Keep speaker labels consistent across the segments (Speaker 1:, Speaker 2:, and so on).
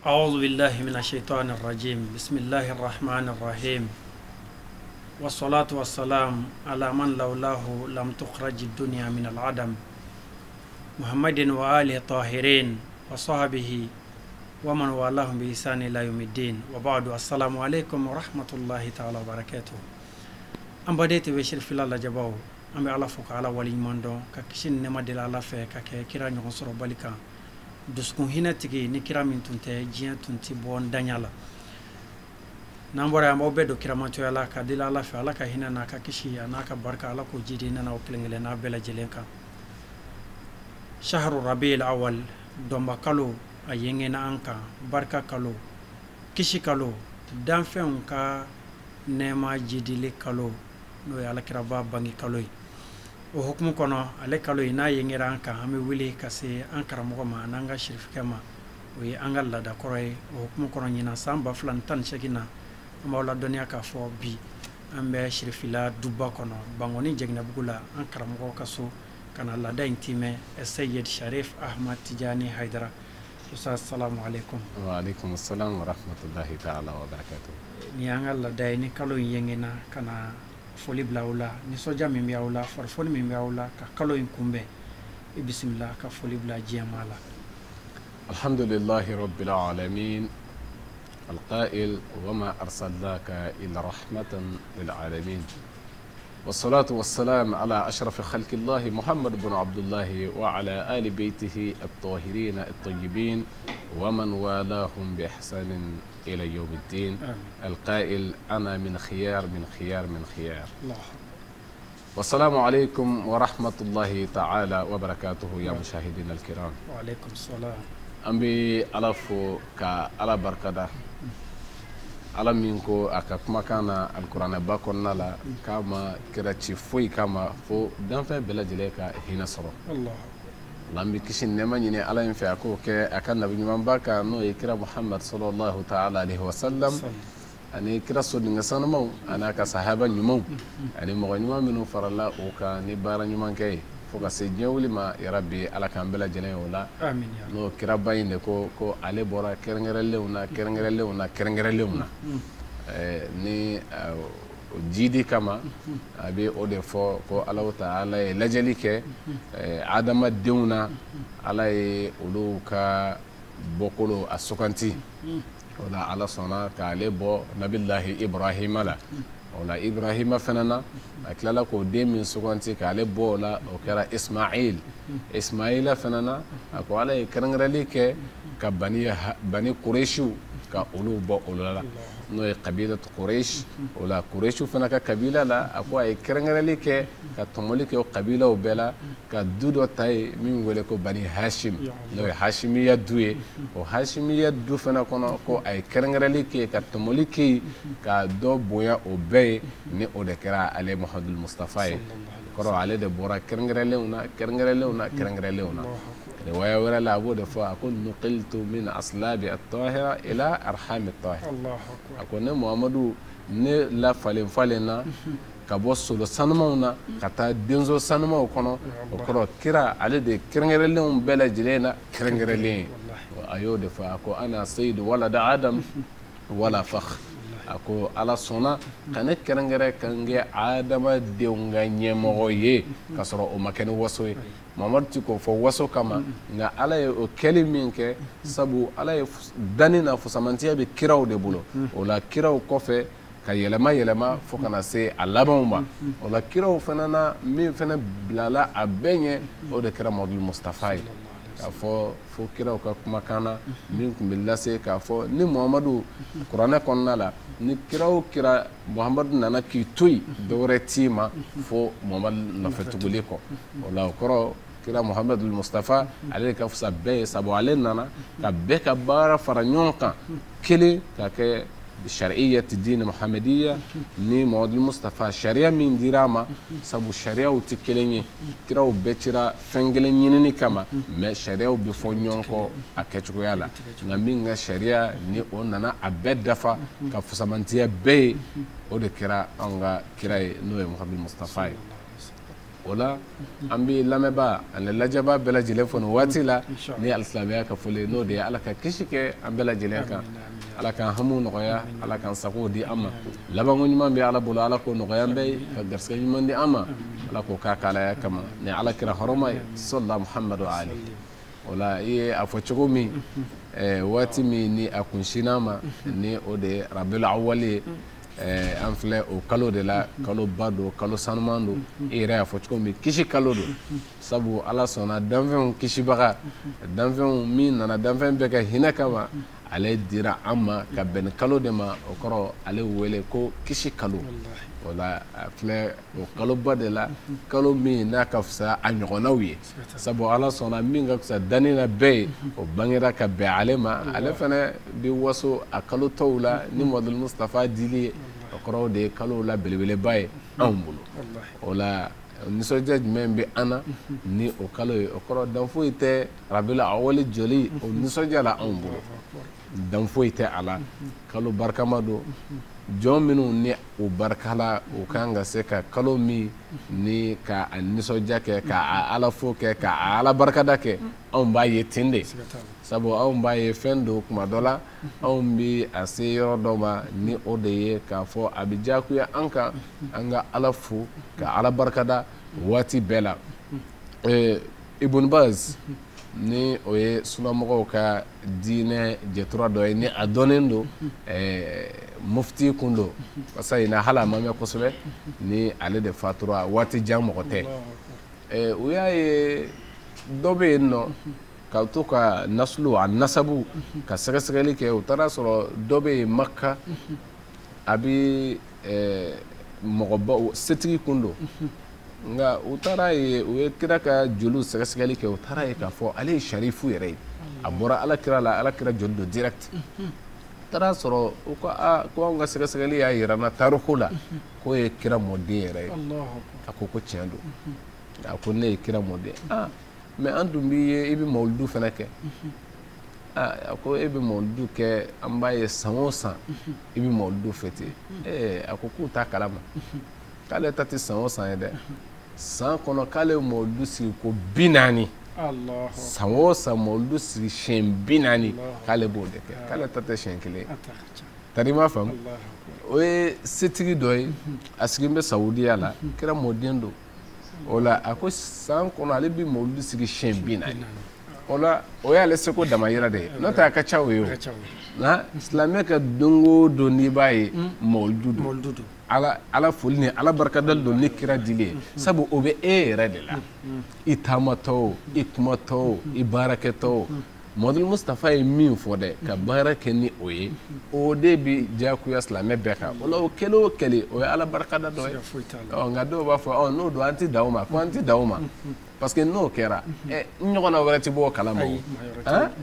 Speaker 1: أعوذ بالله من الشيطان الرجيم بسم الله الرحمن الرحيم والصلاة والسلام على من لولاه لم تخرج الدنيا من العدم محمد وآله الطاهرين وصحبه ومن والاهم بإحسان إلى يوم الدين وبعد السلام عليكم ورحمة الله تعالى وبركاته أم بديت بشير في الله جباو أم على فوق على ولي مندو ككشين نما دل على فك ككيرا نغسر بالكا duskun hina tigi ni kira min tunte jiya tunti bon danyala nambora mo bedo kira manto yala ka dila ala fa ala ka hina na ka kishi ana ka barka ala ko jidi na o klengele na bela jelenka shahru rabiul awwal domba kalo ayenge na anka barka kalo kishi kalo danfen ka nema jidile kalo no yala kira ba bangi kalo o hukumu kono ale kalo ina yengera anka ame wili kase ankara mogo ma nanga shirifike ma o ye anga lada koroye o hukumu kono nyina samba flan tan shekina mawla doniya ka fo bi ambe shirifila dubba kono bangoni jegna bugula ankara mogo kaso kana lada intime Sayyid Sharif Ahmad Tijani Haidara. Ustaz, assalamu alaikum.
Speaker 2: Wa alaikum assalam wa rahmatullahi ta'ala wa barakatuh.
Speaker 1: Ni anga lada ni kalo yengena kana foli blaula ni soja min biaula farfoni min biaula ka kalo in kumbe bismillah ka foli bla jiyamala.
Speaker 2: Alhamdulillahi rabbil alamin القائل وما أرسلناك إلا رحمة للعالمين والصلاة والسلام على أشرف خلق الله محمد بن عبد الله وعلى آل بيته الطاهرين الطيبين ومن والاهم بإحسان إلى يوم الدين. القائل أنا من خيار من خيار من خيار. والسلام عليكم ورحمة الله تعالى وبركاته يا مشاهدينا الكرام.
Speaker 1: وعليكم السلام.
Speaker 2: أمبي ألفو كألا بركة ala min ko aka kuma kana alkurana ba kɔnɔna la kama kira ci foyi kama fo danfɛn bɛɛ lajɛlen ka hinɛ sɔrɔ an bɛ kisi nɛɛma ɲini ala in fɛ a k'o kɛ a ka nabi ɲumanba kan n'o ye kira Muhammad sallallahu ta'ala alaihi wa sallam ani kira sodenŋɛ sanumaw ani ka sahaba ɲumanw ani mɔgɔ ɲuman minnu farala o kan ni baara ɲuman kɛ ye fo ka se diɲɛ wuli ma yarabi ala k'an bɛɛ lajɛlen o la n'o kiraba in de ko ale bɔra kɛrɛnkɛrɛnlenw na kɛrɛnkɛrɛnlenw na kɛrɛnkɛrɛnlenw na ni jidi kama a bɛ o de fɔ ko Alahu Ta'ala ye lajɛli kɛ adamadenw na ala ye olu ka bɔkolo a suganti o la ala sɔnna k'ale bɔ nabilahi Ibrahima la o la Ibrahima fana na a tilala k'o den min suganti k'ale bɔ o la o kɛra Ismaila fana na a ko ala ye kɛrɛnkɛrɛnli kɛ ka bani Qurayshiw ka olu bɔ olu la n'o ye kabilatu Quraysh o la Qurayshiw fana ka kabila la a ko a ye kɛrɛnkɛrɛnli kɛ ka tɔmɔli kɛ o kabilaw bɛɛ la ka du dɔ ta ye min wele ko Bani Hashim n'o ye Hashimiya du ye o Hashimiya du fana kɔnɔ ko a ye kɛrɛnkɛrɛnli kɛ ka tɔmɔli kɛ ka dɔ bonya o bɛɛ ye ni o de kɛra ale Muhammadul Mustafa ye kɔrɔ ale de bɔra kɛrɛnkɛrɛnlenw na kɛrɛnkɛrɛnlenw na kɛrɛnkɛrɛnlenw na riwaya wɛrɛ la a b'o de fɔ a ko nuqiltu min aslabi at-tahira ila arhami at-tahir a ko ne Muhammadu ne lafalen falen na ka bɔ solo sanumaw na ka taa denso sanumaw kɔnɔ o kɔrɔ kira ale de kɛrɛnkɛrɛnlenw bɛɛ lajɛlen na kɛrɛnkɛrɛnlen ye a y'o de fɔ a ko ana sayyidu walada adam wala fakh a ko ala sɔnna ka ne kɛrɛnkɛrɛn ka n kɛ adamadenw ka ɲɛmɔgɔ ye ka sɔrɔ o ma kɛ ni waso ye Mamadu ti k'o fɔ waso kama nka ala ye o kɛli min kɛ sabu ala ye danni na fusamantiya bɛ kiraw de bolo o la kiraw kɔfɛ ka yɛlɛma yɛlɛma fo kana se a labanw ma o la kiraw fana na min fana bilala a bɛɛ ɲɛ o de kɛra Muhammadul Mustafa ye k'a fɔ fo kiraw ka kumakan na min tun bɛ lase k'a fɔ ni Muhammadu kuranɛ kɔnɔna la ni kira o kira Muhammadu nana k'i to yen dɔwɛrɛ t'i ma fo Muhammadu nɔfɛ tuguli kɔ o la o kɔrɔ kira Muhammadul Mustafa ale ka fisa bɛɛ ye sabu ale nana ka bɛɛ ka baara fara ɲɔgɔn kan kelen ka kɛ shar'iyyati diin Muhammadiyya ni Muhammadul Mustafa sariya min dira ma sabu sariyaw tɛ kelen ye kiraw bɛɛ cira fɛn kelen ɲinini kama mais sariyaw bɛ fɔ ɲɔgɔn kɔ a kɛcogoya la nka min ka sariya ni o nana a bɛɛ dafa ka fusamantiya bɛɛ ye o de kɛra an ka kira ye n'o ye Muhammadul Mustafa ye o la an bɛ lamɛnbaa ani lajɛbaa bɛɛ lajɛlen fo nin waati la ni alisilamɛya ka fɔlen n'o de ye ala ka kisi kɛ an bɛɛ lajɛlen kan ala k'an hamu nɔgɔya ala k'an sago di an ma labanko ɲuman bɛ ala bolo ala k'o nɔgɔya an bɛɛ ye ka garisɛgɛ ɲuman di an ma ala k'o k'a k'alaya kama ni ala kira hɔrɔma ye sɔlila muhamadu ali o la i ye a fɔ cogo min waati min ni a kun sinna ma ni o de ye rabiul awwal ye an filɛ o kalo de la kalo ba don kalo sanuman don i yɛrɛ y'a fɔ cogo min kisi kalo don sabu ala sɔnna danfɛnw kisibaga danfɛnw min nana danfɛn bɛɛ ka hinɛ kama ale dira an ma ka bɛn ni kalo de ma o kɔrɔ ale wele ko kisi kalo o la a filɛ o kaloba de la kalo min n'a ka fisa a ɲɔgɔnnaw ye sabu ala sɔnna min ka fisa danni na bɛɛ ye o bangera ka bɛn ale ma ale fana bɛ waso a kalo tɔw la ni Muhamadu Mustafa dili ye o kɔrɔ de ye kalo la belebeleba ye anw bolo o la nisɔndiya jumɛn bɛ an na ni o kalo ye o kɔrɔ dan foyi tɛ rabiul awwal jɔli o nisɔndiya la anw bolo dan foyi tɛ a la kalo barikama don jɔn minnu ni o barikala o kan ka se ka kalo min ni ka a nisɔndiya kɛ ka ala fo kɛ ka ala barikada kɛ anw b'a ye ten de sabu anw b'a ye fɛn don kuma dɔ la anw bɛ a se yɔrɔ dɔ ma ni o de ye k'a fɔ a bɛ diyagoya an kan an ka ala fo ka ala barikada waati bɛɛ la Ibn Baz ni o ye sunamɔgɔw ka diinɛ jɛtura dɔ ye ni a dɔnnen don mufti kun don wasa in na hali a ma mɛn kosɛbɛ ni ale de fatura waati jan mɔgɔ tɛ u y'a ye dɔ bɛ yen nɔ ka to ka nasulu a nasabu ka sɛgɛsɛgɛli kɛ u taara sɔrɔ dɔ bɛ yen Maka a bɛ mɔgɔbaw setigi kun don nka u taara ye u ye kira ka joliw sɛgɛsɛgɛli kɛ u taara ye k'a fɔ ale ye sarifu yɛrɛ ye a bɔra ala kira la ala kira joli don direct taara sɔrɔ u ko ko anw ka sɛgɛsɛgɛli y'a yira n na tariku la k'o ye kira mɔden yɛrɛ ye a ko tiɲɛ don a ko ne ye kira mɔden mɛ an dun b'i ye i bɛ mawuludu fana kɛ a ko e bɛ mawuludu kɛ an b'a ye san o san i bɛ mawuludu fêter a ko k'u t'a kalama k'ale ta tɛ san o san ye dɛ san kɔnɔ k'ale ye mawuludu sigi ko 40 san o san mawuludu sigi siɲɛ 40 k'ale b'o de kɛ k'ale ta tɛ siɲɛ kelen ye tari ma faamu o ye setigi dɔ ye a sigilen bɛ Saudiya la kira mɔden don o la a ko san kɔnɔ ale bɛ mawuludu sigi siɲɛ 40 o la o y'ale seko damayira de ye n'o tɛ a ka ca o ye o nka silamɛ ka don o don n'i b'a ye mawuludu don ala foli ni ala barikadali don ni kira dili ye sabu o bɛ e yɛrɛ de la i taamatɔ i kumatɔ i baarakɛtɔ Muhamadu Mustafa ye min fɔ dɛ ka baara kɛ ni o ye o de bɛ diyagoya silamɛ bɛɛ kan o la o kɛlen o kɛlen o ye ala barikada dɔ ye nka dɔw b'a fɔ n'o don an tɛ dan o ma ko an tɛ dan o ma parce que n'o kɛra n ɲɔgɔnna wɛrɛ tɛ bɔ o kalama o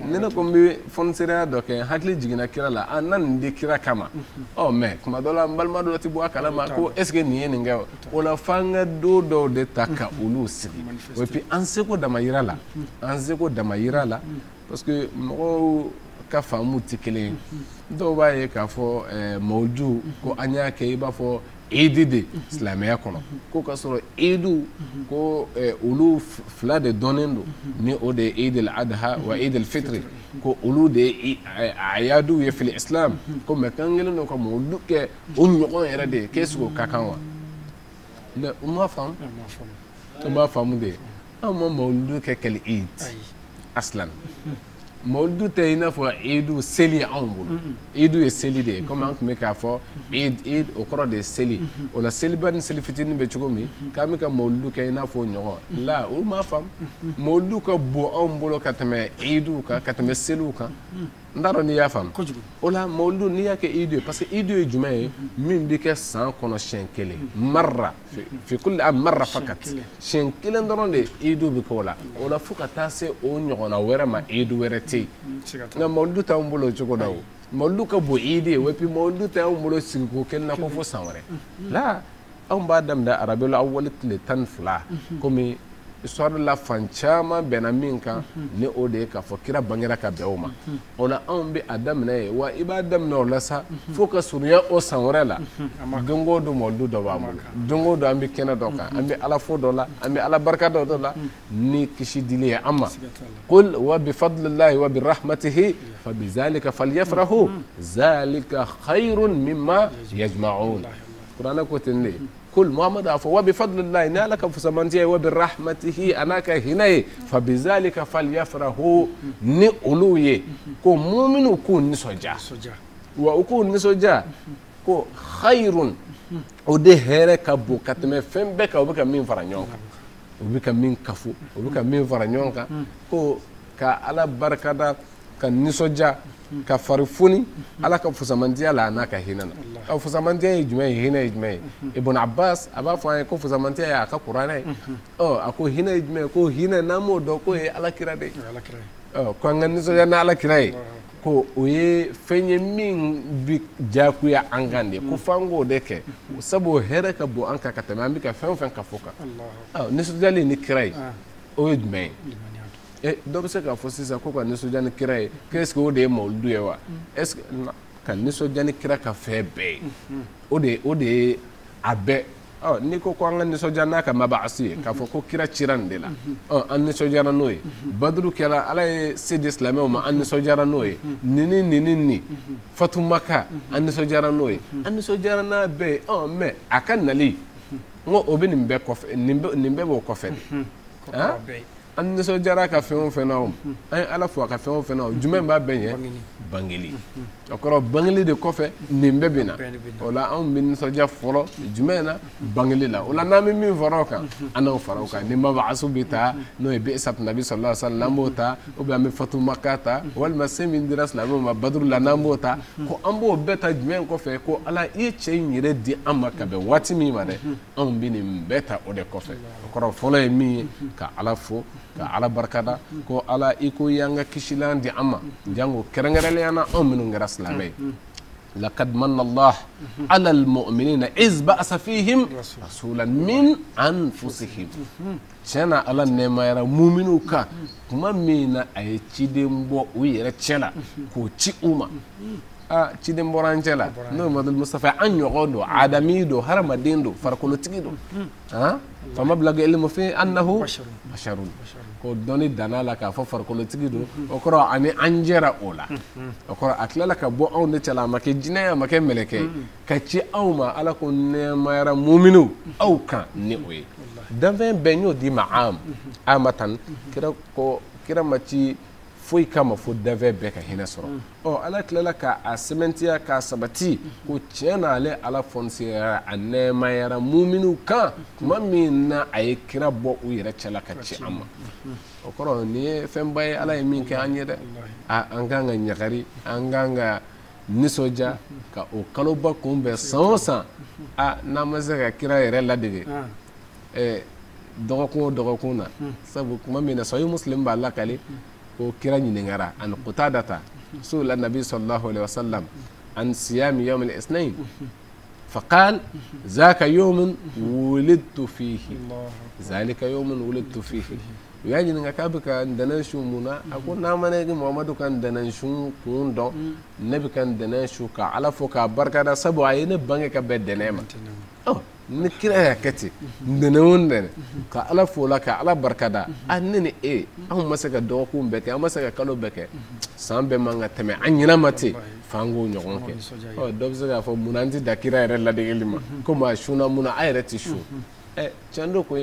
Speaker 2: ni ne ko n bɛ fɔnisɛriya dɔ kɛ n hakili jiginna kira la n na nin di kira kama mɛ kuma dɔ la n balima dɔ tɛ bɔ a kalama ko est ce que nin ye nin kɛ o la f'an ka don dɔw de ta ka olu sigi et puis an seko damayira la parce que mɔgɔw ka faamu tɛ kelen ye dɔw b'a ye k'a fɔ mawuludu ko an y'a kɛ i b'a fɔ idi de silamɛya kɔnɔ ko ka sɔrɔ idu ko olu fila de dɔnnen don ni o de ye idil adha wa idil fitri ko olu de ye ayadu ye fili islam ko mɛ kan kelen don ka mawuludu kɛ o ɲɔgɔn yɛrɛ de ye k'e sigi o ka kan wa mɛ u ma faamu u b'a faamu de an ma mawuludu kɛ kɛlɛ id aslan mawuludu tɛ i n'a fɔ idu seli ye anw bolo idu ye seli de ye komi an tun bɛ k'a fɔ id o kɔrɔ de ye seli o la seliba ni seli fitinin bɛ cogo min k'an bɛ ka mawuludu kɛ i n'a fɔ o ɲɔgɔn la olu m'a faamu mawuludu ka bon anw bolo ka tɛmɛ idu kan ka tɛmɛ seliw kan n t'a dɔn n'i y'a faamu o la mawuludu n'i y'a kɛ idu ye parce que idu ye jumɛn ye min bɛ kɛ san kɔnɔ siɲɛ kelen marra fi kulli am marra fakat siɲɛ kelen dɔrɔn de idu bɛ kɛ o la fo ka taa se o ɲɔgɔnna wɛrɛ ma idu wɛrɛ tɛ yen nka mawuludu t'anw bolo o cogo la o mawuludu ka bon idi ye et puis mawuludu t'anw bolo sigiko kelen na ko fo san wɛrɛ la anw b'a daminɛ arabiul awwal tile 12 komi histoire la fan caman bɛnna min kan ni o de ye k'a fɔ kira bangera ka bɛn o ma o la anw bɛ a daminɛ ye wa i b'a daminɛ o la sa fo ka surunya o san wɛrɛ la don o don mɔlidu dɔ b'an bolo don o don an bɛ kɛnɛ dɔ kan an bɛ ala fo dɔ la an bɛ ala barika dɔ la ni kisi dili ye an ma qul wa bi fadlillahi wa bi rahmatihi fa bi zalika falyafrahu zalika khayrun mimma yajma'un kuranɛ ko ten de kul muhammad afɔ wa bi fadlillahi ni ala ka fusamantiya wa bi rahmatihi ana ka hinɛ ye fa bi zalika falyafrahu ni olu ye ko muminu k'u nisɔndiya wa u k'u nisɔndiya ko khayrun o de hɛrɛ ka bon ka tɛmɛ fɛn bɛɛ kan u bɛ ka min fara ɲɔgɔn kan u bɛ ka min kafo u bɛ ka min fara ɲɔgɔn kan ko ka ala barikada ka nisɔndiya ka fari foni ala ka fusamantiya la n'a ka hinɛ na ka fusamantiya ye jumɛn ye hinɛ ye jumɛn ye ibn abbas a b'a fɔ an ye ko fusamantiya ye a ka kuranɛ ye a ko hinɛ ye jumɛn ye ko hinɛ n'an m'o dɔn k'o ye alakira de ye ko an ka nisɔndiya ni alakira ye ko o ye fɛn ye min bi jagoya an kan de ko f'an k'o de kɛ sabu hɛrɛ ka bon an kan ka tɛmɛ an bɛ ka fɛn o fɛn kafo kan nisɔndiyali ni kira ye o ye jumɛn ye dɔ bɛ se k'a fɔ sisan ko ka nisɔndiya ni kira ye qu'est-ce que o de ye mawuludu ye wa est-ce que ka nisɔndiya ni kira ka fɛn bɛɛ ye o de ye a bɛɛ n'i ko an ka nisɔndiya n'a ka mabaasi ye k'a fɔ ko kira cira nin de la an nisɔndiyara n'o ye baduru kɛra ala ye se di silamɛw ma an nisɔndiyara n'o ye nin fatumaka an nisɔndiyara n'o ye an nisɔndiyara n'a bɛɛ ye mais a ka nali n ko o bɛ nin bɛɛ kɔfɛ nin bɛɛ b'o kɔfɛ de an nisɔndiyara ka fɛn o fɛn na o an ye ala fo a ka fɛn o fɛn na o jumɛn b'a bɛɛ ɲɛ bangeli o kɔrɔ bangeli de kɔfɛ nin bɛɛ bɛ na o la anw bɛ nisɔndiya fɔlɔ jumɛn na bangeli la o la n'an bɛ min fara o kan an n'o fara o kan ni mabaasu bɛ taa n'o ye bi'isatu nabi sallallahu alaihi wa sallam an b'o ta ou bien an bɛ fatumaka ta walima se min dira silamɛw ma baduru la n'an b'o ta ko an b'o bɛɛ ta jumɛn kɔfɛ ko ala i ye cɛ in yɛrɛ di an ma ka bɛn waati min ma dɛ anw bɛ nin bɛɛ ta o de kɔfɛ o kɔrɔ fɔlɔ ye min ye ka ala fo ka ala barikada ko ala i ko y'an ka kisilan di an ma jango kɛrɛnkɛrɛnnenya na anw minnu kɛra silamɛ ye لقد من الله على المؤمنين إذ بأس فيهم رسولا من أنفسهم tiɲɛna ala nɛɛmayara muminu kan tuma min na a ye ciden bɔ u yɛrɛ cɛ la k'o ci u ma ciden bɔra an cɛ la n'o ye madul mustafa an ɲɔgɔn don adami don hadamaden don farikolotigi don fama bilaga ilmu fi annahu basharun ko dɔnni danna la k'a fɔ farikolotigi don o kɔrɔ ani an jɛra o la o kɔrɔ a tilala ka bɔ anw de cɛ la a ma kɛ jinɛ ye a ma kɛ mɛlɛkɛ ye ka ci aw ma ala ko nɛɛmayara muminu aw kan ni o ye danfɛn bɛɛ y'o di ma amatan kira ma ci foyi kama fo danfɛn bɛɛ ka hinɛ sɔrɔ ala tilala ka a sɛmɛntiya k'a sabati ko tiɲɛ na ale ala fɔnisiyara a nɛɛmayara muminu kan tuma min na a ye kira bɔ u yɛrɛ cɛla ka ci an ma o kɔrɔ nin ye fɛnba ye ala ye min kɛ an ye dɛ an kan ka ɲagari an kan ka nisɔndiya ka o kaloba kunbɛn san o san n'an ma se ka kira yɛrɛ ladege dɔgɔkun o dɔgɔkun na sabu kuma min na sahih muslim b'a lakale ko kira ɲininkara an qutadata su'ila nabi sallallahu alaihi wasallam an siyami yawm al-ithnain فقال ذاك يوم ولدت فيه ذلك يوم ولدت فيه yaji nga ka bika ndana shu muna ako na mane gi muhammadu kan dana shu kun do nabi kan dana shu ka ala fo ka barka da sabu ayene bange ka be denema ni kira ya kati ndana wonde ka ala fo la ka ala barka da annene an masaka do ko mbeke an masaka kalo beke sambe manga teme anyina mate fango nyogon ke do bi saka fo munanti da kira yare la de ilima ko ma shuna muna ayre ti shu chando ko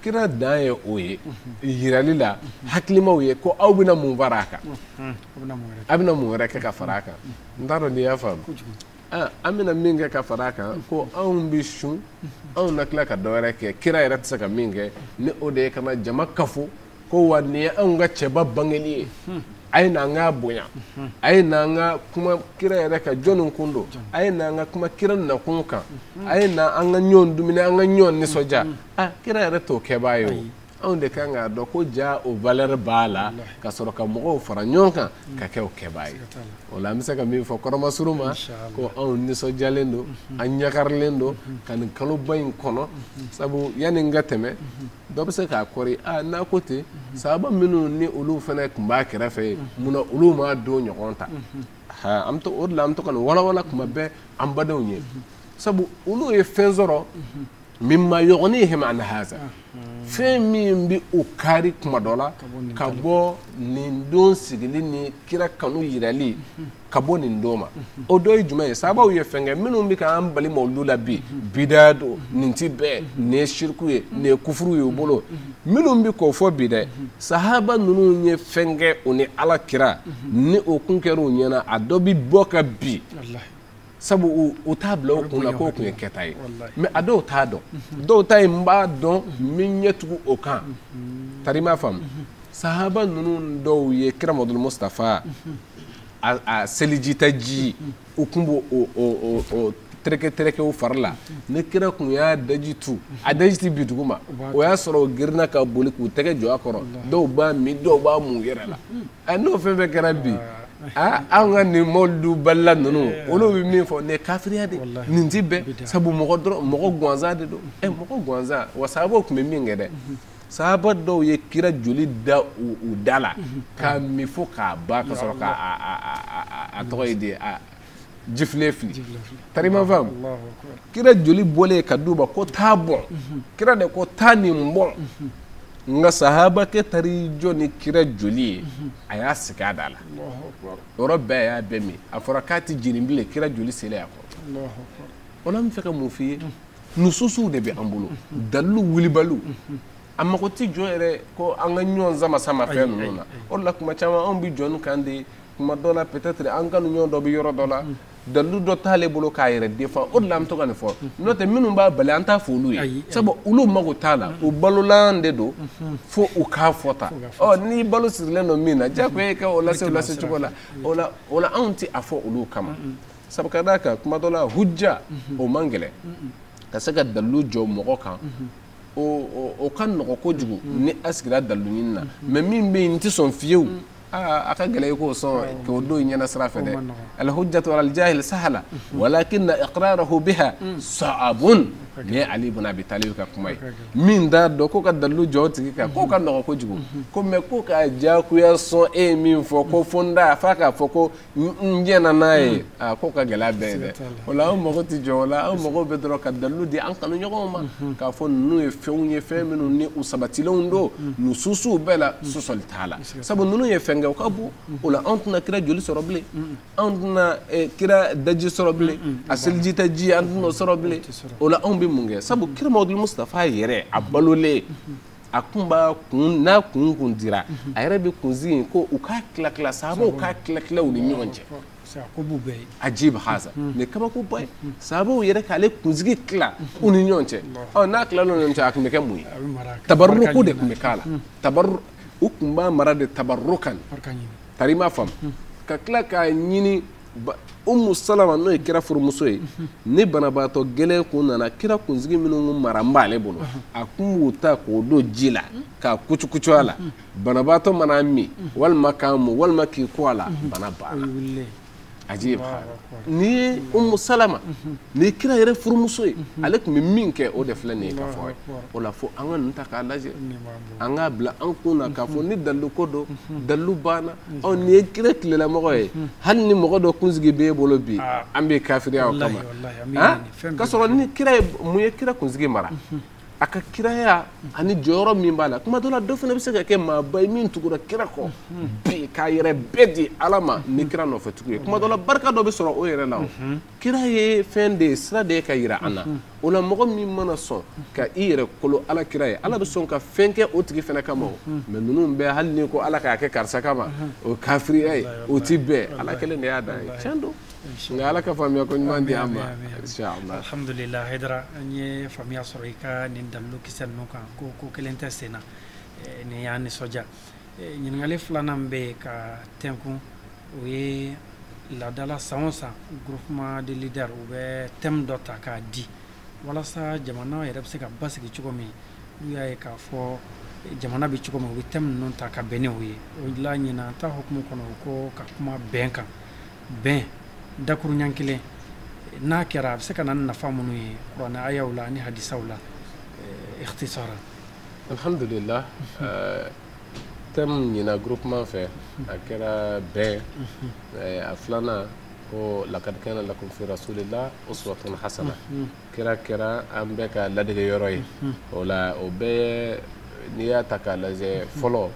Speaker 2: kira dan ye o ye yirali la hakilimaw ye ko aw bɛna mun fara a kan a bɛna mun wɛrɛ kɛ ka fara a kan n t'a dɔn n'i y'a faamu an bɛna min kɛ ka fara a kan ko anw bɛ sun anw na tila ka dɔ wɛrɛ kɛ kira yɛrɛ tɛ se ka min kɛ ni o de ye ka na jama kafo ko wa nin ye anw ka cɛba bangeli ye a ye n'an ka bonya a ye n'an ka kuma kira yɛrɛ ka jɔnni kun don a ye n'an ka kuma kira nakun kan a ye n'an ka ɲɔgɔn dumuni an ka ɲɔgɔn nisɔndiya kira yɛrɛ t'o kɛbaa ye o anw de kan k'a dɔn ko ja o valeur b'a la ka sɔrɔ ka mɔgɔw fara ɲɔgɔn kan ka kɛ o kɛbaa ye o la an bɛ se ka min fɔ kɔrɔmasuru ma ko anw nisɔndiyalen don an ɲagarilen don ka nin kaloba in kɔnɔ sabu yanni n ka tɛmɛ dɔ bɛ se k'a kɔri n'a ko ten sahaba minnu ni olu fana tun b'a kɛrɛfɛ munna olu ma don ɲɔgɔn ta an bɛ to o de la an bɛ to ka nin walawala tuma bɛɛ an badenw ye sabu olu ye fɛn sɔrɔ mimma yughnihi an haza fɛn min bɛ u kari kuma dɔ la ka bɔ nin don sigili ni kira kanu yirali ka bɔ nin don ma o dɔ ye jumɛn ye sahabaw ye fɛn kɛ minnu bɛ k'an bali mawludu la bi bidaya don nin ti bɛɛ nin ye shirku ye nin ye kufuru ye u bolo minnu bɛ k'o fɔ bi dɛ sahaba ninnu ye fɛn kɛ u ni ala kira ni o kun kɛra u ɲɛna a dɔ bɛ bɔ ka bi sabu u t'a bila o kun na k'o kun ye kɛta ye mais a dɔw t'a dɔn dɔw ta ye n b'a dɔn min ɲɛ tugu o kan tari m'a faamu sahaba ninnu dɔw ye kira Muhamadu Mustafa a selijita ji u kun b'o o tereke-terekew fari la ni kira kun y'a daji tu a daji ti bi dugu ma o y'a sɔrɔ o girinna ka boli k'u tɛgɛ jɔ a kɔrɔ dɔw b'a min dɔw b'a mun yɛrɛ la n'o fɛn fɛn kɛra bi an ka nin mawludu balila ninnu olu bɛ min fɔ nin ye kafiriya de nin ti bɛɛ sabu mɔgɔ gansan de don mɔgɔ gansan wa sahabaw tun bɛ min kɛ dɛ sahaba dɔw ye kira joli da u da la k'a min fo k'a ba ka sɔrɔ k'a tɔgɔ ye de jifile fili tari ma faamu kira joli bɔlen ka d'u ma ko taa bɔn kira de ko taa nin bɔn nga sahaba ke tari jɔ ni kira joli ye a y'a sigi a da la yɔrɔ bɛɛ y'a bɛɛ min a fɔra k'a ti jeni bilen kira joli selen a kɔrɔ o la an bɛ fɛ ka mun f'i ye nususiw de bɛ an bolo dalilu wilibaliw a mago ti jɔ yɛrɛ ko an ka ɲɔgɔn sama fɛn ninnu na o la kuma caman anw bɛ jɔ ni kan de kuma dɔ la peut-être an kanu ɲɔgɔn dɔ bɛ yɔrɔ dɔ la dalilu dɔ t'ale bolo k'a yɛrɛ défend o de la an bɛ to ka nin fɔ n'o tɛ minnu b'a bali an t'a fɔ olu ye sabu olu mago t'a la u balolan de don fo u k'a fɔ ta ni balo sirilen don min na diyagoya ye ka o lase cogo la o la anw ti a fɔ olu kama sabu ka d'a kan kuma dɔ la hujja o man gɛlɛn ka se ka dalilu jɔ mɔgɔ kan o ka nɔgɔ kojugu ni a sigira dalilu ɲini na mais min bɛ yen n tɛ sɔn fiyewu a ka gɛlɛn i k'o sɔn k'o don i ɲɛna sira fɛ dɛ alhujjatu ala aljahil sahala walakinna iqrarahu biha sa'abun ni ye Ali ibn Abi Talib ka kuma ye min t'a dɔn ko ka dalilu jɔ o tigi kan k'o ka nɔgɔ kojugu ko mais ko k'a diyagoya sɔn e ye min fɔ ko fo n da f'a k'a fɔ ko n jɛna n'a ye k'o ka gɛlɛya bɛɛ ye dɛ o la an mago tɛ jɔ o la an mago bɛ dɔrɔn ka dalilu di an kanu ɲɔgɔnw ma k'a fɔ ninnu ye fɛnw ye fɛn minnu ni u sabatilenw don nususiw bɛɛ la sɔsɔli t'a la sabu ninnu ye fɛn kɛ o ka bon o la anw tɛna kira joli sɔrɔ bilen anw tɛna kira daji sɔrɔ bilen a selijita ji an tɛna o sɔrɔ bilen o la anw bɛ mun kɛ sabu kira Muhamadu Mustafa yɛrɛ a balolen a kun b'a kun n'a kun dira a yɛrɛ bɛ kunsigi ko u k'a tila sahabaw k'a tila u ni ɲɔgɔn cɛ ajibu haza nin kabakoba ye sahabaw yɛrɛ k'ale kunsigi tila u ni ɲɔgɔn cɛ n'a tilala u ni ɲɔgɔn cɛ a tun bɛ kɛ mun ye tabaruku de tun bɛ k'a la u tun b'a mara de tabarukan tari m'a faamu ka tila k'a ɲini Umu Salama n'o ye kira furumuso ye ni banabaatɔ gɛlɛn kun nana kira kunsigi minnu mara n b'ale bolo a kun b'u ta k'o don ji la k'a kucukucu a la banabaatɔ mana min walima k'a mun walima k'i ko a la bana banna ajibu ni ye Umu Salama ni kira yɛrɛ furumuso ye ale tun bɛ min kɛ o de filɛ nin ye ka fɔ o la fo an ka nin ta k'a lajɛ an k'a bila an kun na k'a fɔ ni dalilu ko don dalilu banna nin ye kira tilelamɔgɔ ye hali ni mɔgɔ dɔ kunsigi b'e bolo bi an bɛ kafiriya o kama ka sɔrɔ ni kira ye mun ye kira kunsigi mara a ka kiraya ani jɔyɔrɔ min b'a la kuma dɔ la dɔ fana bɛ se ka kɛ maaba ye min tugura kira kɔ bi k'a yɛrɛ bɛɛ di ala ma ni kira nɔfɛ tugu ye kuma dɔ la barika dɔ bɛ sɔrɔ o yɛrɛ la o kira ye fɛn de ye sira de ye ka yira an na o la mɔgɔ min mana sɔn ka i yɛrɛ kolo ala kira ye ala bɛ sɔn ka fɛn kɛ o tigi fana kama o mais ninnu bɛɛ hali ni ko ala k'a kɛ karisa kama o kafiriya ye o ti bɛɛ ala kelen de y'a dan ye tiɲɛ don nka ala ka faamuya ko ɲuman di an ma inshallah
Speaker 1: alhamdulillah Haidara an ye faamuya sɔrɔ i ka nin dalilu kisɛ ninnu kan ko kelen tɛ sen na nin y'an nisɔndiya ɲininkali filanan bɛ yen ka tɛnkun o ye laadala san o san groupement de leaders u bɛ thème dɔ ta k'a di walasa jamana yɛrɛ bɛ se ka basigi cogo min n'u y'a ye k'a fɔ jamana bɛ cogo min u bɛ thème ninnu ta ka bɛn n'o ye o la ɲina an ta hukumu kɔnɔ ko ka kuma bɛn kan bɛn dakuru ɲɛ kelen n'a kɛra a bɛ se ka na nafa minnu ye kuranɛ ayaw la ani hadisaw la ikhtisara
Speaker 2: alhamdulillah thème ɲina groupement fɛ a kɛra bɛn a filanan ko laqad kana lakum fi rasulillah uswatun hasana kɛra an bɛɛ ka ladege yɔrɔ ye o la o bɛɛ n'i y'a ta k'a lajɛ fɔlɔ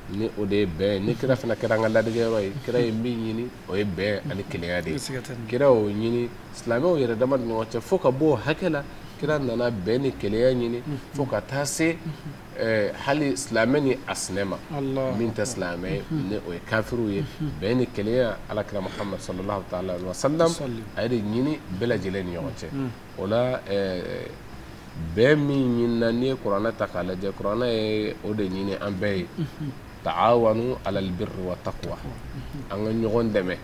Speaker 2: ni o de ye bɛn ni kira fana kɛra an ka ladege yɔrɔ ye kira ye min ɲini o ye bɛn ani kelenya de ye kira y'o ɲini silamɛw yɛrɛ dama ni ɲɔgɔn cɛ fo ka bɔ o hakɛ la kira nana bɛn ni kelenya ɲini fo ka taa se hali silamɛ ni a sinɛ ma min tɛ silamɛ ye ni o ye kafiriw ye bɛn ni kelenya alakira Muhammad sallallahu ta'ala alaihi wa sallam a ye de ɲini bɛɛ lajɛlen ni ɲɔgɔn cɛ o la bɛn min ɲinina n'i ye kuranɛ ta k'a lajɛ kuranɛ ye o de ɲini an bɛɛ ye taawanu alal birri wa taqwa an ka ɲɔgɔn dɛmɛ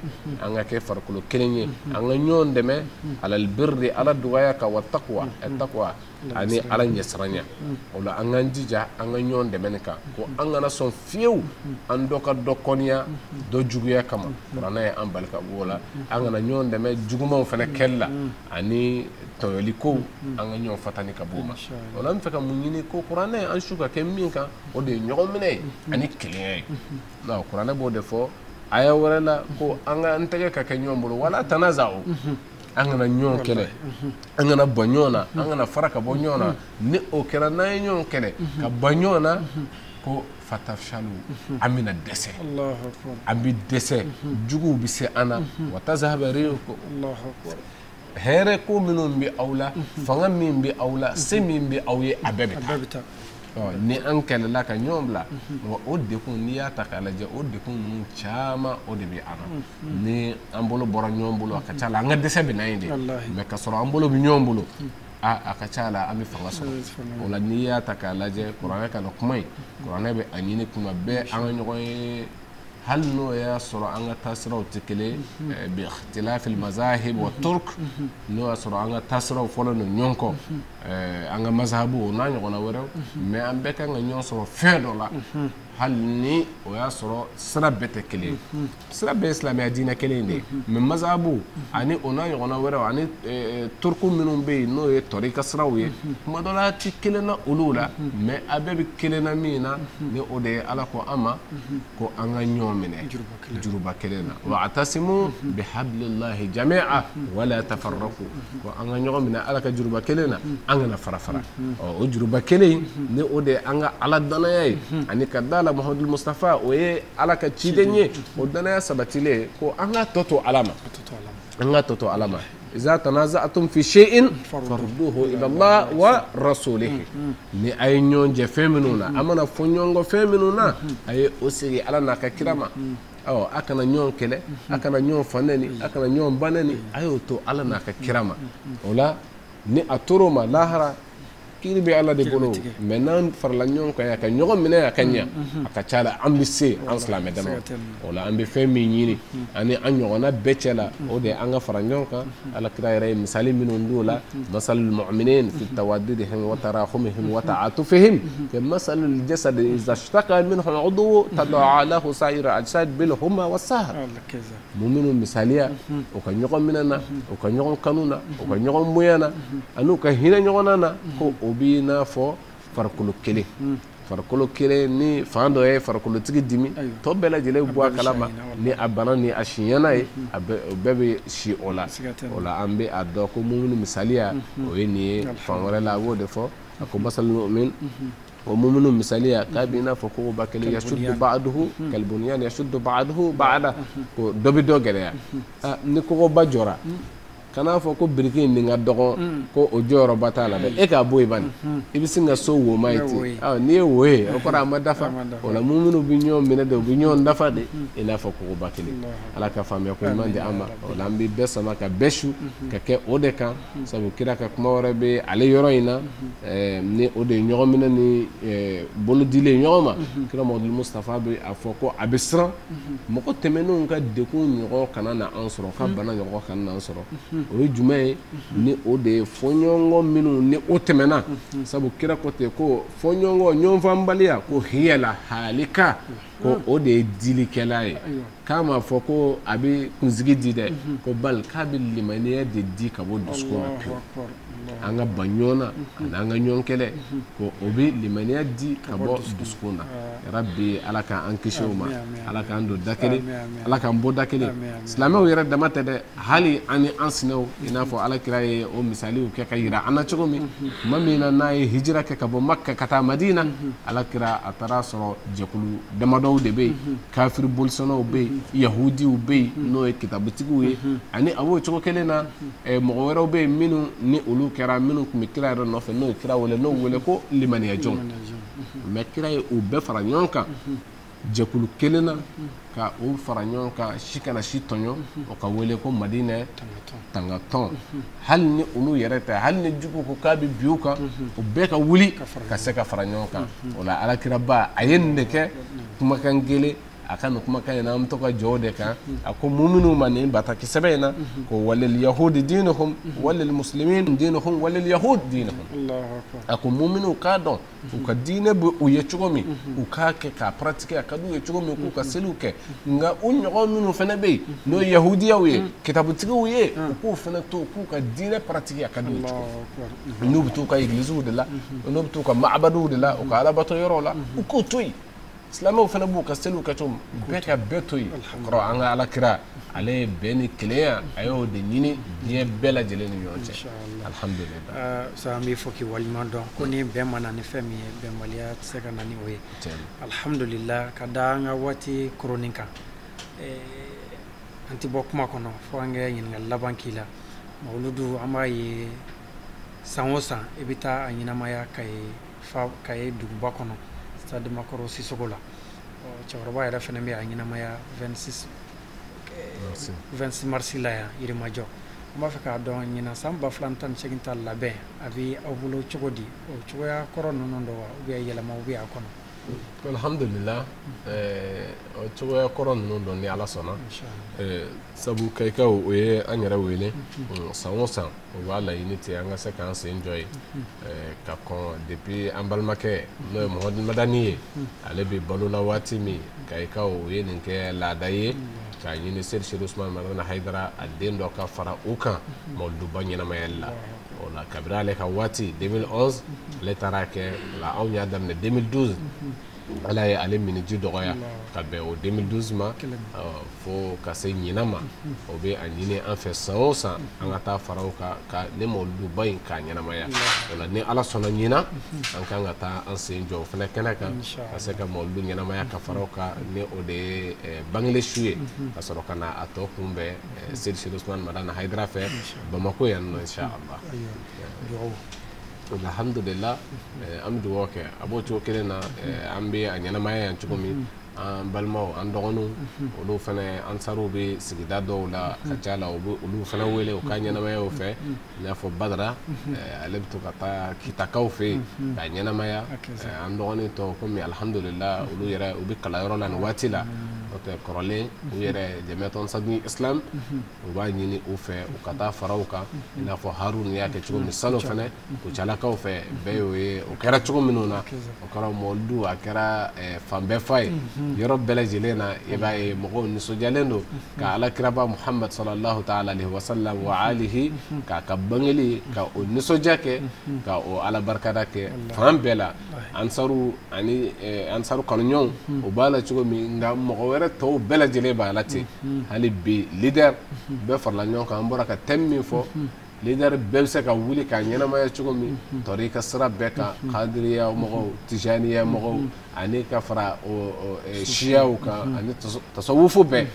Speaker 2: an ka kɛ farikolo kelen ye an ka ɲɔgɔn dɛmɛ alal birri ala dugaya kan wa taqwa taqwa ani ala ɲɛsiranya o la an k'an jija an ka ɲɔgɔn dɛmɛ nin kan ko an kana sɔn fiyewu an dɔ ka dɔ kɔniya dɔ juguya kama kuranɛ ye an bali ka bɔ o la an kana ɲɔgɔn dɛmɛ jugumanw fana kɛli la ani tɔɲɔli kow an ka ɲɔgɔn fatani ka bɔ o ma o la an bɛ fɛ ka mun ɲini ko kuranɛ an su ka kɛ min kan o de ye ɲɔgɔn minɛ ye ani kelenya ye kuranɛ b'o de fɔ aya wɛrɛ la ko an ka an tɛgɛ ka kɛ ɲɔgɔn bolo wala tanaza'u an kana ɲɔgɔn kɛlɛ an kana bɔ ɲɔgɔn na an kana fara ka bɔ ɲɔgɔn na ni o kɛra n'an ye ɲɔgɔn kɛlɛ ka bɔ ɲɔgɔn na ko fatafshalu an bɛna dɛsɛ an bɛ dɛsɛ juguw bɛ se an na wa tazhaba rihukum hɛrɛ ko minnu bɛ aw la fanga min bɛ aw la se min bɛ aw ye a bɛɛ bɛ taa ni an kɛlɛla ka ɲɔgɔn bila o dekun n'i y'a ta k'a lajɛ o dekun ninnu caman o de bɛ an na ni an bolo bɔra ɲɔgɔn bolo a ka ca la an ka dɛsɛ bɛ na yen de mɛ ka sɔrɔ an bolo bɛ ɲɔgɔn bolo a ka ca la an bɛ fanga sɔrɔ o la n'i y'a ta k'a lajɛ kuranɛ kana kuma ye kuranɛ bɛ a ɲini kuma bɛɛ an ka ɲɔgɔn ye hali n'o y'a sɔrɔ an ka taasiraw tɛ kelen bi ikhtilafil mazahib wa turk n'o y'a sɔrɔ an ka taasiraw fɔlɔ don ɲɔgɔn kɔ an ka mazhabu o n'a ɲɔgɔnna wɛrɛw mɛ an bɛɛ kan ka ɲɔgɔn sɔrɔ fɛn dɔ la hali ni o y'a sɔrɔ sira bɛɛ tɛ kelen sira bɛɛ ye silamɛya diinɛ kelen de ye mɛ mazhabu ani o n'a ɲɔgɔnna wɛrɛw ani turku minnu bɛ yen n'o ye tɔrika siraw ye kuma dɔ la a tɛ kelen na olu la mɛ a bɛɛ bɛ kelen na min na ni o de ye ala ko an ma ko an ka ɲɔgɔn minɛ juruba kelen na wa atasimu bihablillahi jami'a wala tafarraqu ko an ka ɲɔgɔn minɛ ala ka juruba kelen na an kana fara fara o juruba kelen ni o de ye an ka ala danaya ye ani ka da la Muhamadu Mustafa o ye ala ka ciden ye o danaya sabatilen ko an ka tɔ to ala ma an ka tɔ to ala ma iza tanaza'tum fi shay'in farudduhu ila Allah wa rasulihi ni ay ɲɔgɔn jɛ fɛn minnu na an mana fɔ ɲɔgɔn kɔ fɛn minnu na a ye o sigi ala n'a ka kira ma a kana ɲɔgɔn kɛlɛ a kana ɲɔgɔn fanɛni a kana ɲɔgɔn banɛni a y'o to ala n'a ka kira ma o la ni a tor'o ma lahara kiri bɛ ala de bolo mɛ n'an farala ɲɔgɔn kan a ka ɲɔgɔn minɛ a ka ɲɛ a ka ca la an bɛ se an silamɛ dama o la an bɛ fɛn min ɲini ani an ɲɔgɔnna bɛɛ cɛ la o de an ka fara ɲɔgɔn kan ala kira yɛrɛ ye misali minnu d'o la masalul mu'minin fi tawaddudihim wa tarahumihim wa ta'atufihim ka masalul jasad idha ishtaka minhu 'udwu tada'a lahu sa'ir al-ajsad bil humma was sahar mu'minu misaliya o ka ɲɔgɔn minɛ na o ka ɲɔgɔn kanu na o ka ɲɔgɔn bonya na ani ka hinɛ ɲɔgɔn na ko o bi n'a fɔ farikolo kelen ni fan dɔ ye farikolotigi dimi tɔ bɛɛ lajɛlen bɔ a kalama ni a bana ni a siɲɛna ye o bɛɛ bɛ si o la an bɛ a dɔn ko mumini misaliya o ye nin ye fan wɛrɛ la a b'o de fɔ a ko masalul mu'min o muminu misaliya k'a bɛ i n'a fɔ kogoba kelen yashuddu ba'duhu kalbunyan yashuddu ba'duhu ba'da ko dɔ bɛ dɔ gɛlɛya ni kogoba jɔra kana fɔ ko biriki nin ka dɔgɔn ko o jɔyɔrɔba t'a la dɛ e k'a bɔ yen bani i bɛ sin ka so woma ye ten n'i ye wo ye o kɔrɔ a ma dafa o la mun minnu bɛ ɲɔgɔn minɛ de u bɛ ɲɔgɔn dafa de i n'a fɔ kogoba kelen ala ka faamuya ko ɲuman di an ma o la an bɛ bɛɛ sama ka bɛɛ su ka kɛ o de kan sabu kira ka kuma wɛrɛ bɛ ale yɔrɔ in na ni o de ye ɲɔgɔn minɛ ni bolodilen ɲɔgɔn ma kira Muhamadu Mustafa bɛ a fɔ ko a bɛ siran mɔgɔ tɛmɛnenw ka dekun ɲɔgɔn kana na an sɔrɔ ka bana ɲɔgɔn kana na an sɔrɔ o ye jumɛn ye ni o de ye fɔɲɔgɔnkɔ minnu ni o tɛmɛna sabu kira ko ten ko fɔɲɔgɔnkɔ ɲɔgɔnfanbaliya ko hiyala halika ko o de ye dilikɛla ye k'a ma fɔ ko a bɛ kunsigi di dɛ ko bali k'a bɛ limaniya de di ka bɔ dusukun na pewu an ka ban ɲɔgɔn na ani an ka ɲɔgɔn kɛlɛ ko o bɛ limaniya di ka bɔ dusukun na yarabi ala k'an kisi o ma ala k'an don da kelen ala k'an bɔ da kelen silamɛw yɛrɛ dama tɛ dɛ hali ani an sinɛw i n'a fɔ alakira ye o misaliw kɛ ka yira an na cogo min tuma min na n'a ye hijira kɛ ka bɔ makka ka taa madina alakira a taara sɔrɔ jɛkulu damadɔw de bɛ yen kafiri bolisɔnnaw bɛ yen yahudiw bɛ yen n'o ye kitabutigiw ye ani a b'o cogo kelen na mɔgɔ wɛrɛw bɛ yen minnu ni olu kɛra minnu tun bɛ kira yɛrɛ nɔfɛ n'o ye kira wele n'o wele ko limaniyajɔnw mɛ kira ye u bɛɛ fara ɲɔgɔn kan jɛkulu kelen na ka o fara ɲɔgɔn kan si kana si tɔɲɔ o ka wele ko madinɛ tangatɔn hali ni olu yɛrɛ tɛ hali ni jugu ko k'a bɛ bin u kan o bɛɛ ka wuli ka se ka fara ɲɔgɔn kan o la alakiraba a ye nin de kɛ kumakan kelen a ka nin kumakan in na an bɛ to ka jɔ o de kan a ko muminun ma nin bataki sɛbɛn in na ko walil yahudi dinuhum walil muslimin dinuhum walil yahud dinuhum a ko muminun k'a dɔn u ka diinɛ bɛ u ye cogo min u k'a kɛ k'a pratiquer a ka d'u ye cogo min k'u ka seliw kɛ nka u ɲɔgɔn minnu fana bɛ yen n'o ye yahudiyaw ye kitabutigiw ye u k'u fana to k'u ka diinɛ pratiquer a ka d'u ye cogo min n'u bɛ t'u ka églisew de la n'u bɛ t'u ka ma'abaduw de la u ka alabato yɔrɔw la u k'u to yen silamɛw fana b'u ka seliw kɛ cogo min bɛɛ ka bɛɛ to yen o kɔrɔ an ka alakira ale ye bɛn ni kelenya a y'o de ɲini diɲɛ bɛɛ lajɛlen ni ɲɔgɔn cɛ alhamdulillah
Speaker 1: sa an b'i fɔ k'i waliɲuman dɔn ko ni bɛn ma na ni fɛn min ye bɛnbaliya tɛ se ka na ni o ye alhamdulillah ka da an ka waati koronin kan an tɛ bɔ kuma kɔnɔ fo an kɛ ɲininkali laban k'i la mawuludu an b'a ye san o san i bɛ taa a ɲɛnamaya ka ye duguba kɔnɔ stade Makɔrɔ Sisoko la cɛkɔrɔba yɛrɛ fana bɛ a ɲɛnamaya 26 mars la yan Yirimajɔ an b'a fɛ k'a dɔn ɲinan san 2018 ta labɛn a bɛ aw bolo cogo di o cogoya kɔrɔ ninnu dɔ wa ou bien yɛlɛmaw bɛ a kɔnɔ
Speaker 2: alhamdulillah o cogoya kɔrɔ ninnu dɔn ni ala sɔnna sabu kayikaw o ye an yɛrɛ wele san o san o b'a laɲini ten an ka se k'an sen jɔ ye ka kɔn depuis an balimakɛ n'o ye Muhamadu Madani ye ale bɛ balola waati min kayikaw o ye nin kɛ laada ye k'a ɲini Seydi Seydou Ousmane Madani Hayidara a den dɔ ka fara u kan mawuluduba ɲɛnamayali la o la kabiri ale ka waati 2011 ale taara kɛ la anw y'a daminɛ 2012 ala ye ale miniji dɔgɔya ka bɛn o 2012 ma fo ka se ɲinan ma o bɛ a ɲini an fɛ san o san an ka taa fara o kan ka ne mawuluduba in k'a ɲɛnamaya o la ni ala sɔnna ɲinan an kan ka taa an sen jɔ o fana kɛnɛ kan ka se ka mawuludu ɲɛnamaya ka fara o kan ni o de ye bangele su ye ka sɔrɔ ka na a tɔ kunbɛn Seydi Seydou Ousmane Madani Hayidara fɛ Bamako yan nɔ inshallah alhamdulillah an bɛ dugawu kɛ a b'o cogo kelen na an bɛ a ɲɛnamaya yan cogo min an balimaw an dɔgɔninw olu fana ansariw bɛ sigida dɔw la ka ca la u bɛ olu fana wele u ka ɲɛnamayaw fɛ i n'a fɔ Badara ale bɛ to ka taa Kitakaw fɛ yen k'a ɲɛnamaya an dɔgɔnin tɔw komi alhamdulillah olu yɛrɛ u bɛ kalanyɔrɔ la nin waati la n'o tɛ kɔrɔlen u yɛrɛ Jamiyatu Ansarudine Islam u b'a ɲini u fɛ u ka taa fara u kan i n'a fɔ Haruna y'a kɛ cogo min salon fana Kucalakaw fɛ bɛɛ y'o ye o kɛra cogo minnu na o kɛra mawuludu a kɛra fan bɛɛ fa ye yɔrɔ bɛɛ lajɛlen na i b'a ye mɔgɔw nisɔndiyalen don ka alakiraba Muhammad sallallahu ta'ala alaihi wa sallam wa alihi k'a ka bangeli ka o nisɔndiya kɛ ka o ala barikada kɛ fan bɛɛ la ansaru ani ansaru kanuɲɔgɔnw o b'a la cogo min nka mɔgɔ wɛrɛ tɔw bɛɛ lajɛlen b'a la ten hali bi leader bɛɛ farala ɲɔgɔn kan an bɔra ka thème min fɔ leader bɛɛ bɛ se ka wuli ka ɲɛnamaya cogo min tɔri ka sira bɛɛ kan kadiriya mɔgɔw tijaniya mɔgɔw ani ka fara siyaw kan ani tasawufu bɛɛ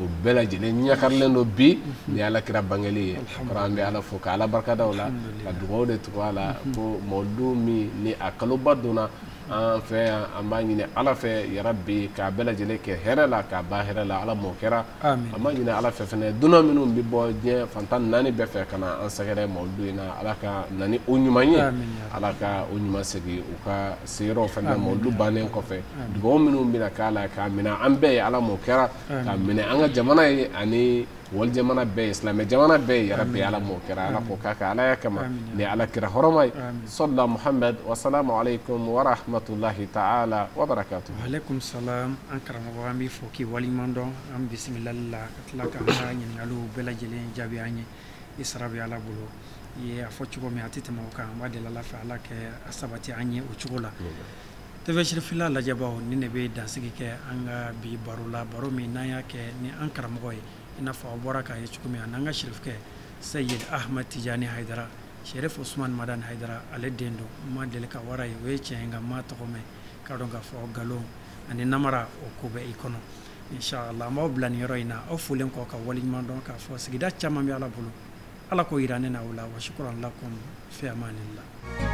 Speaker 2: o bɛɛ lajɛlen ɲakarilen don bi ni alakira bangeli ye kɔrɔ an bɛ ala fo ka ala barikada o la ka dugawu de tugu a la ko mawuludu min ni a kaloba donna an fɛ yan an b'a ɲini ala fɛ yarabi k'a bɛɛ lajɛlen kɛ hɛrɛ la k'a ban hɛrɛ la ala m'o kɛra an b'a ɲini ala fɛ fɛnɛ dunan minnu bɛ bɔ diɲɛ fantan naani bɛɛ fɛ ka na an sɛgɛrɛ mawuludu in na ala ka na ni o ɲuman ye ala ka o ɲuman segin u ka seyɔrɔw fɛnɛ mawuludu bannen kɔfɛ dugawu minnu bɛna k'a la k'a minɛ an bɛɛ ye ala m'o kɛra k'a minɛ an ka jamana ye ani wal jamana bɛɛ islamɛ jamana bɛɛ ya rabbi ala mo kɛra ala ko k'a ala ya kama ni ala kira hɔrɔma salla muhammad wa salamu alaykum wa rahmatullahi ta'ala wa barakatuh.
Speaker 1: Wa alaikum salam. An karamɔgɔ an b'i fo k'i waliɲuman dɔn, an bisimilali la ka tila ka an ka ɲininkaliw bɛɛ lajɛlen jaabi an ye. I sara bɛ ala bolo. I ye a fɔ cogo min a tɛ tɛmɛ o kan, an b'a deli ala fɛ ala kɛ a sabati an ye o cogo la. TV Shirifila lajɛbaw ni ne bɛ dansigi kɛ an ka bi baro la, baro min n'an y'a kɛ ni an karamɔgɔ ye i n'a fɔ a bɔra k'a ye cogo min an ka shirifkɛ Sayid Ahmad Tijani Haidara, Sherif Usman Madan Haidara, ale den don, ma deli ka wara ye, o ye tiɲɛ nka ma tɔgɔ mɛn, k'a dɔn k'a fɔ nkalon ani namara o ko bɛ i kɔnɔ. Inshallah an b'aw bila nin yɔrɔ in na aw folen kɔ ka waliɲuman dɔn k'a fɔ sigida caman bɛ ala bolo, ala ko yira ne na o la wa shukran lakum fi amanillah.